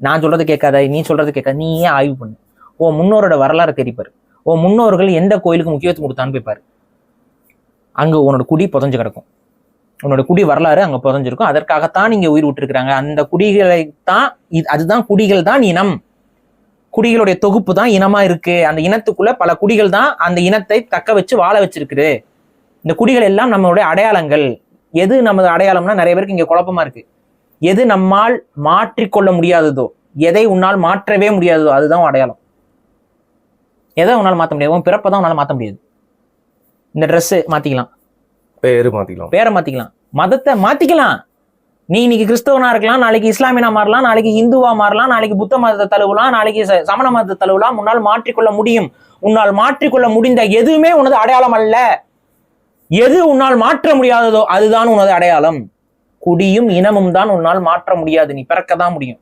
நான் சொல்றது கேட்காத, நீ சொல்றது கேட்காத, நீ ஏன் ஆய்வு பண்ணு. ஓ முன்னோரோட வரலாறு தெரிப்பாரு. ஓ முன்னோர்கள் எந்த கோயிலுக்கு முக்கியத்துவம் கொடுத்தான்னு போய்ப்பாரு. அங்க உன்னோட குடி புதஞ்சு கிடக்கும். உன்னோட குடி வரலாறு அங்க புதஞ்சிருக்கும். அதற்காகத்தான் நீங்க உயிர் விட்டுருக்காங்க. அந்த குடிகளை தான், அதுதான் குடிகள் தான் இனம். குடிகளுடைய தொகுப்பு தான் இனமா இருக்கு. அந்த இனத்துக்குள்ள பல குடிகள் தான் அந்த இனத்தை தக்க வச்சு வாழ வச்சிருக்குது. இந்த குடிகள் எல்லாம் நம்மளுடைய அடையாளங்கள். எது நமது அடையாளம்னா நிறைய பேருக்கு இங்க குழப்பமா இருக்கு. எது நம்மால் மாற்றிக்கொள்ள முடியாததோ, எதை உன்னால் மாற்றவே முடியாததோ அதுதான் அடையாளம். எதை உன்னால் மாற்ற முடியாது? உன் பிறப்பை தான் உன்னால மாற்ற முடியாது. இந்த ட்ரெஸ் மாத்திக்கலாம், பேரை மாத்திக்கலாம், மதத்தை மாத்திக்கலாம். நீ இன்னைக்கு கிறிஸ்தவனா இருக்கலாம், நாளைக்கு இஸ்லாமியனா மாறலாம், நாளைக்கு இந்துவா மாறலாம், நாளைக்கு புத்த மதத்தை தழுவலாம், நாளைக்கு சமண மதத்தை தழுவலாம். உன்னால் மாற்றிக்கொள்ள முடியும். உன்னால் மாற்றிக்கொள்ள முடிந்த எதுவுமே உனது அடையாளம் அல்ல. எது உன்னால் மாற்ற முடியாததோ அதுதான் உனது அடையாளம். குடியும் இனமும் தான் உன்னால் மாற்ற முடியாது. நீ பிறக்க தான் முடியும்.